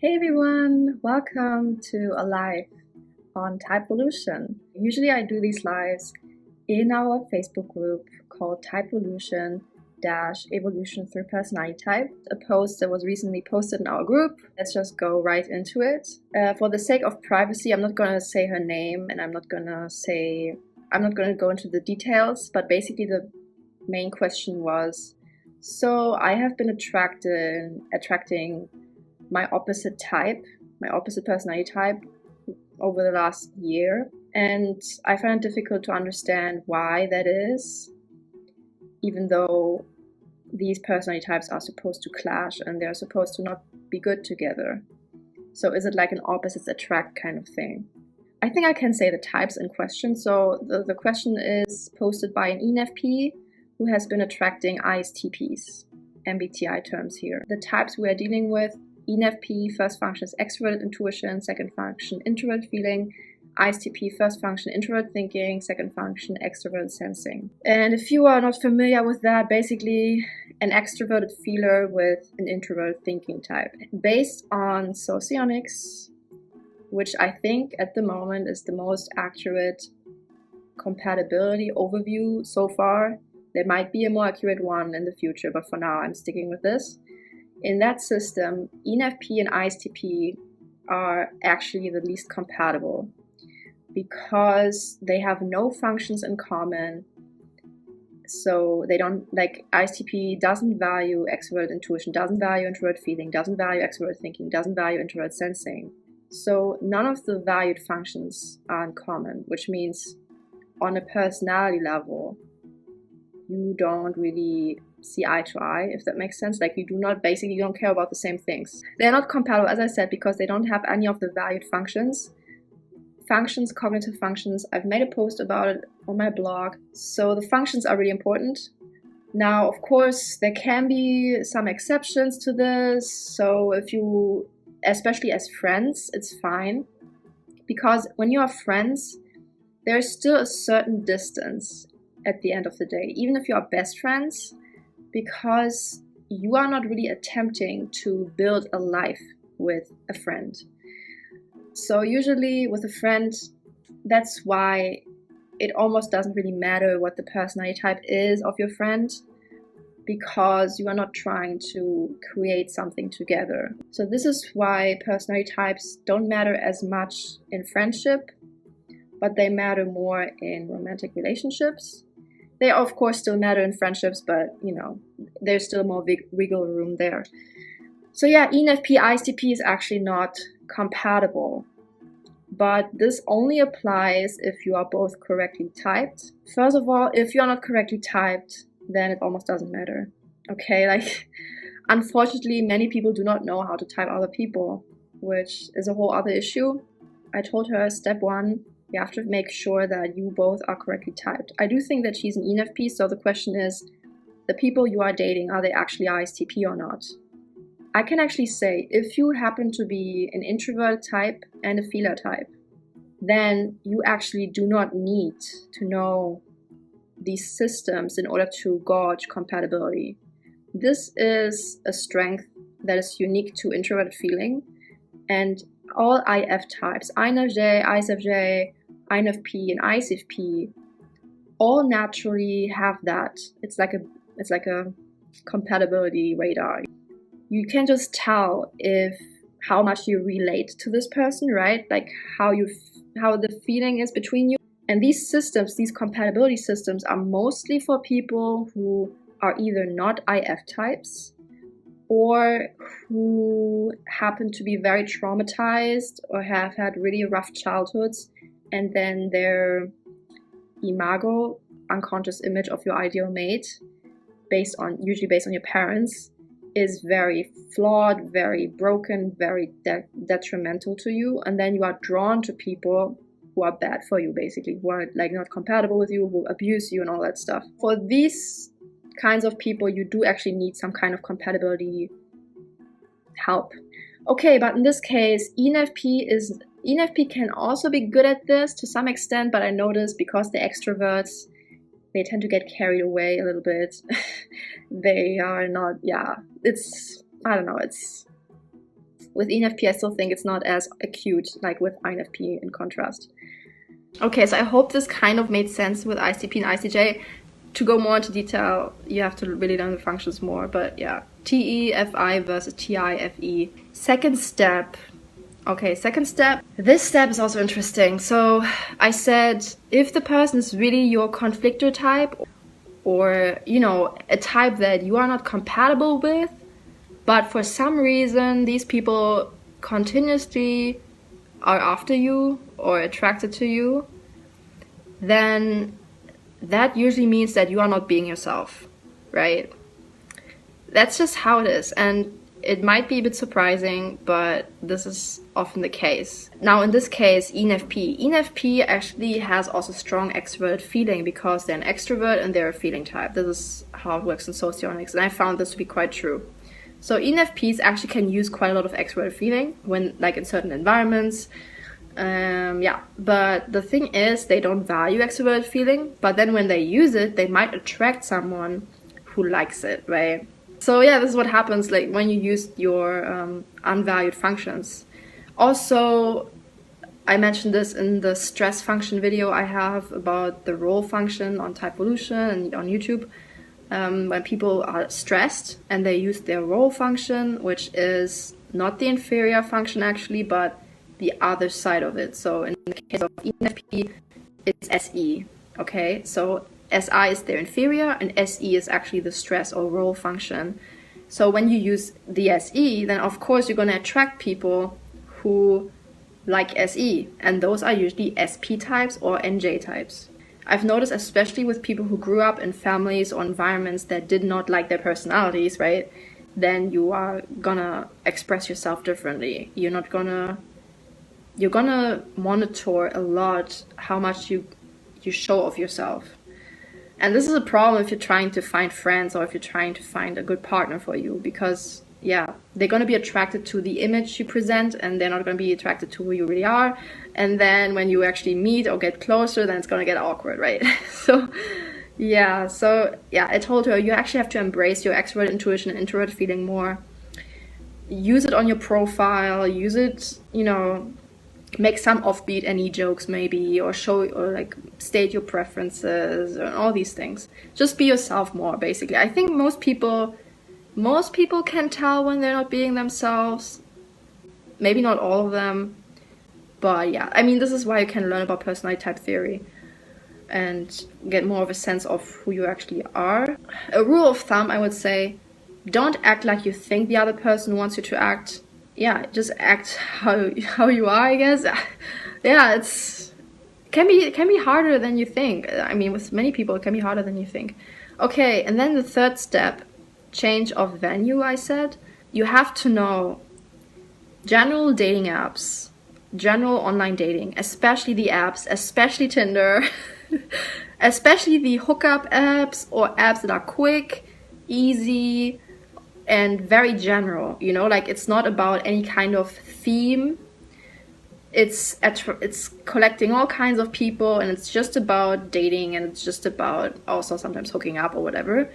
Hey everyone, welcome to a live on Typevolution. Usually I do these lives in our Facebook group called Typevolution Evolution through Personality Type, a post that was recently posted in our group. Let's just go right into it. For the sake of privacy, I'm not going to say her name and I'm not going to go into the details, but basically the main question was, so I have been attracting my opposite personality type over the last year, and I find it difficult to understand why that is, even though these personality types are supposed to clash and they're supposed to not be good together. So is it like an opposites attract kind of thing? I think I can say the types in question. So the question is posted by an ENFP who has been attracting ISTPs, MBTI terms here. The types we are dealing with: ENFP, first function is extroverted intuition, second function introverted feeling. ISTP, first function introvert thinking, second function extrovert sensing. And if you are not familiar with that, basically an extroverted feeler with an introvert thinking type. Based on Socionics, which I think at the moment is the most accurate compatibility overview so far. There might be a more accurate one in the future, but for now I'm sticking with this. In that system, ENFP and ISTP are actually the least compatible because they have no functions in common. So they don't, like, ISTP doesn't value extroverted intuition, doesn't value introvert feeling, doesn't value extrovert thinking, doesn't value introvert sensing. So none of the valued functions are in common, which means on a personality level, you don't really see eye to eye, if that makes sense. Like, you don't care about the same things. They're not compatible, as I said, because they don't have any of the valued functions. Cognitive functions, I've made a post about it on my blog. So the functions are really important. Now, of course, there can be some exceptions to this. So if you, especially as friends, it's fine. Because when you are friends, there's still a certain distance at the end of the day, even if you are best friends, because you are not really attempting to build a life with a friend. So usually with a friend, that's why it almost doesn't really matter what the personality type is of your friend, because you are not trying to create something together. So this is why personality types don't matter as much in friendship, but they matter more in romantic relationships. They of course still matter in friendships, but you know, there's still more wiggle room there. So yeah, ENFP ISTP is actually not compatible, but this only applies if you are both correctly typed. First of all, if you are not correctly typed, then it almost doesn't matter. Okay, like, unfortunately, many people do not know how to type other people, which is a whole other issue. I told her, step one, you have to make sure that you both are correctly typed. I do think that she's an ENFP, so the question is, the people you are dating, are they actually ISTP or not? I can actually say, if you happen to be an introvert type and a feeler type, then you actually do not need to know these systems in order to gauge compatibility. This is a strength that is unique to introverted feeling, and all IF types, INFJ, ISFJ, INFP, and ISFP, all naturally have that. It's like a compatibility radar. You can just tell how much you relate to this person, right? Like how the feeling is between you. And these systems, these compatibility systems, are mostly for people who are either not IF types or who happen to be very traumatized or have had really rough childhoods, and then their imago, unconscious image of your ideal mate, usually based on your parents, is very flawed, very broken, very detrimental to you, and then you are drawn to people who are bad for you, basically, who are like not compatible with you, who abuse you and all that stuff. For these kinds of people, you do actually need some kind of compatibility help. Okay, but in this case, ENFP can also be good at this to some extent, but I noticed because they're extroverts, they tend to get carried away a little bit. They are not, yeah, I don't know, With ENFP, I still think it's not as acute, like with INFP in contrast. Okay, so I hope this kind of made sense with ICP and ICJ. To go more into detail, you have to really learn the functions more, but yeah. TEFI versus TIFE. Second step. Okay, second step. This step is also interesting. So I said, if the person is really your conflictor type, or, you know, a type that you are not compatible with, but for some reason these people continuously are after you or attracted to you, then that usually means that you are not being yourself, right? That's just how it is. And it might be a bit surprising, but this is often the case. Now, in this case, ENFP actually has also strong extrovert feeling because they're an extrovert and they're a feeling type. This is how it works in socionics, and I found this to be quite true. So ENFPs actually can use quite a lot of extrovert feeling when, like, in certain environments. Yeah, but the thing is, they don't value extrovert feeling, but then when they use it, they might attract someone who likes it, right? So yeah, this is what happens like when you use your unvalued functions. Also, I mentioned this in the stress function video I have about the role function on Typevolution and on YouTube. When people are stressed and they use their role function, which is not the inferior function actually, but the other side of it. So in the case of ENFP, it's SE, okay? So SI is their inferior and SE is actually the stress or role function. So when you use the SE, then of course you're going to attract people who like SE, and those are usually SP types or NJ types. I've noticed, especially with people who grew up in families or environments that did not like their personalities, right? Then you are gonna express yourself differently. You're gonna monitor a lot how much you show of yourself. And this is a problem if you're trying to find friends or if you're trying to find a good partner for you, because yeah, they're going to be attracted to the image you present and they're not going to be attracted to who you really are. And then when you actually meet or get closer, then it's going to get awkward, right? So yeah, I told her you actually have to embrace your extrovert intuition and introvert feeling more. Use it on your profile, use it, you know, make some offbeat any jokes maybe, or show or like state your preferences and all these things. Just be yourself more, basically. I think most people can tell when they're not being themselves. Maybe not all of them, but yeah, I mean, this is why you can learn about personality type theory and get more of a sense of who you actually are. A rule of thumb, I would say, don't act like you think the other person wants you to act. Yeah, just act how you are, I guess. Yeah, it can be harder than you think. I mean, with many people, it can be harder than you think. Okay, and then the third step, change of venue, I said. You have to know general dating apps, general online dating, especially the apps, especially Tinder, especially the hookup apps or apps that are quick, easy, and very general, you know, like it's not about any kind of theme. It's collecting all kinds of people, and it's just about dating, and it's just about also sometimes hooking up or whatever.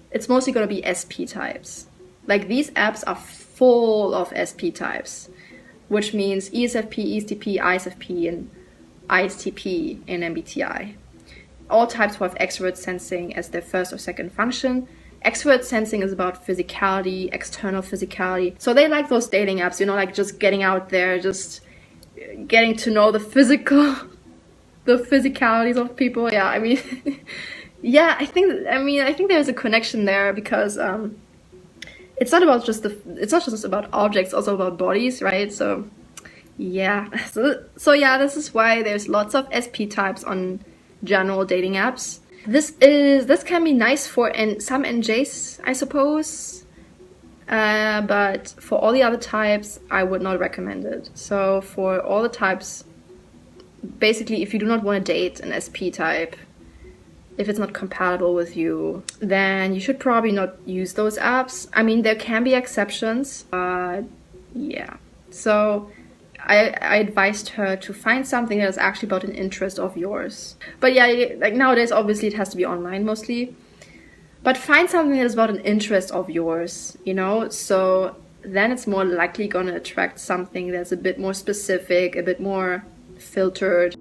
It's mostly going to be SP types. Like these apps are full of SP types, which means ESFP, ESTP, ISFP, and ISTP in MBTI. All types who have extrovert sensing as their first or second function. Extrovert sensing is about physicality, external physicality. So they like those dating apps, you know, like just getting out there, just getting to know the physicalities of people. Yeah, I mean, yeah, I think there's a connection there because it's not just about objects, it's also about bodies, right? So yeah, so yeah, this is why there's lots of SP types on general dating apps. This can be nice for some NJs, I suppose, but for all the other types, I would not recommend it. So for all the types, basically, if you do not want to date an SP type, if it's not compatible with you, then you should probably not use those apps. I mean, there can be exceptions, but yeah. So I advised her to find something that is actually about an interest of yours. But yeah, like nowadays, obviously it has to be online mostly. But find something that is about an interest of yours, you know? So then it's more likely going to attract something that's a bit more specific, a bit more filtered.